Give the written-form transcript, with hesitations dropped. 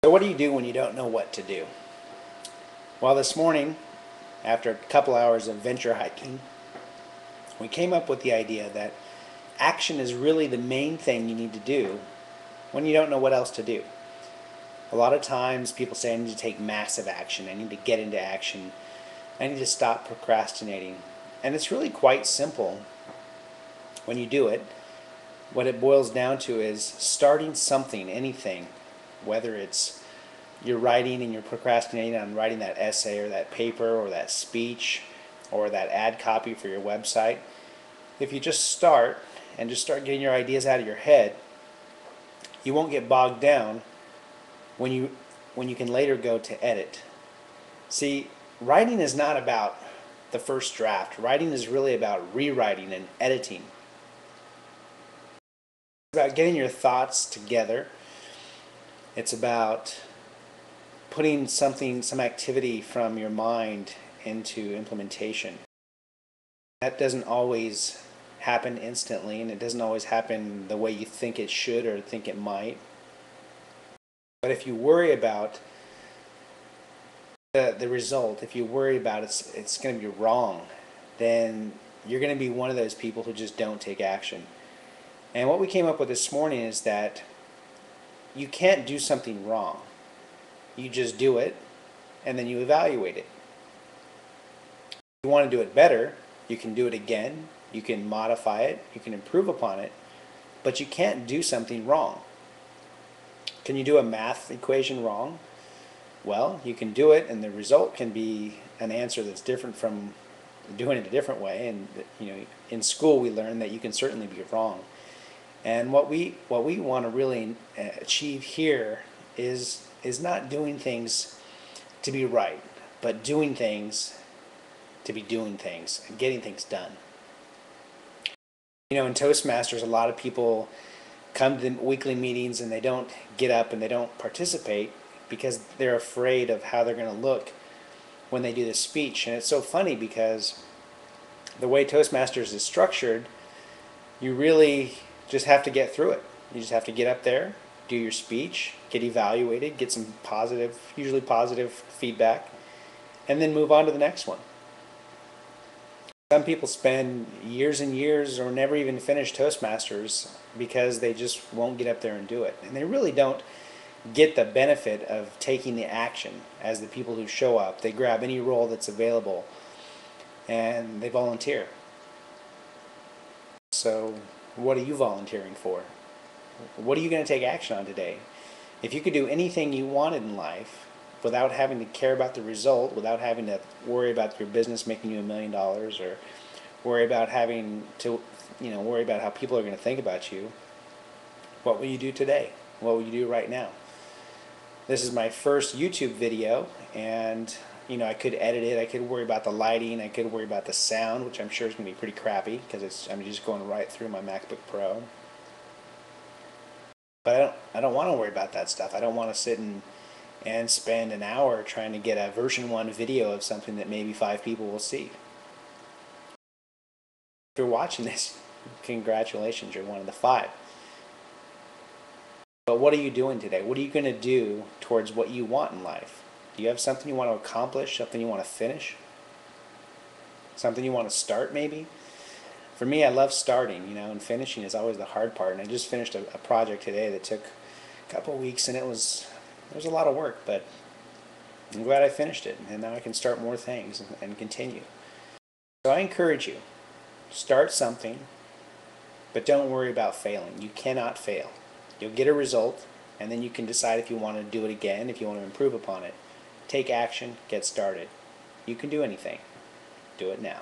So what do you do when you don't know what to do? Well, this morning, after a couple hours of venture hiking, we came up with the idea that action is really the main thing you need to do when you don't know what else to do. A lot of times people say, I need to take massive action, I need to get into action, I need to stop procrastinating. And it's really quite simple when you do it. What it boils down to is starting something, anything, whether it's you're writing and you're procrastinating on writing that essay or that paper or that speech or that ad copy for your website. If you just start and just start getting your ideas out of your head, you won't get bogged down when you can later go to edit. See, writing is not about the first draft. Writing is really about rewriting and editing. It's about getting your thoughts together. It's about putting some activity from your mind into implementation. That doesn't always happen instantly, and it doesn't always happen the way you think it should or think it might. But if you worry about the result, if you worry about it's going to be wrong, then you're going to be one of those people who just don't take action. And what we came up with this morning is that you can't do something wrong. You just do it, and then you evaluate it. If you want to do it better, you can do it again, you can modify it, you can improve upon it, but you can't do something wrong. Can you do a math equation wrong? Well, you can do it, and the result can be an answer that's different from doing it a different way. And in school we learn that you can certainly be wrong. And what we want to really achieve here is not doing things to be right, but doing things to be doing things and getting things done. In Toastmasters, a lot of people come to the weekly meetings and they don't get up and they don't participate because they're afraid of how they're going to look when they do the speech. And it's so funny because the way Toastmasters is structured, you really just have to get through it. You just have to get up there, do your speech, get evaluated, get some positive, usually positive feedback, and then move on to the next one. Some people spend years and years or never even finish Toastmasters because they just won't get up there and do it. And they really don't get the benefit of taking the action as the people who show up. They grab any role that's available and they volunteer. So what are you volunteering for? What are you going to take action on today? If you could do anything you wanted in life without having to care about the result, without having to worry about your business making you $1 million, or worry about having to, worry about how people are going to think about you, what will you do today? What will you do right now? This is my first YouTube video, and I could edit it, I could worry about the lighting, I could worry about the sound, which I'm sure is going to be pretty crappy because I'm just going right through my MacBook Pro. But I don't want to worry about that stuff. I don't want to sit and spend an hour trying to get a version 1 video of something that maybe 5 people will see. If you're watching this, congratulations, you're one of the 5. But what are you doing today? What are you going to do towards what you want in life? Do you have something you want to accomplish, something you want to finish? Something you want to start maybe? For me, I love starting, and finishing is always the hard part. And I just finished a project today that took a couple of weeks, and it was a lot of work, but I'm glad I finished it, and now I can start more things and continue. So I encourage you, start something, but don't worry about failing. You cannot fail. You'll get a result, and then you can decide if you want to do it again, if you want to improve upon it. Take action, get started. You can do anything. Do it now.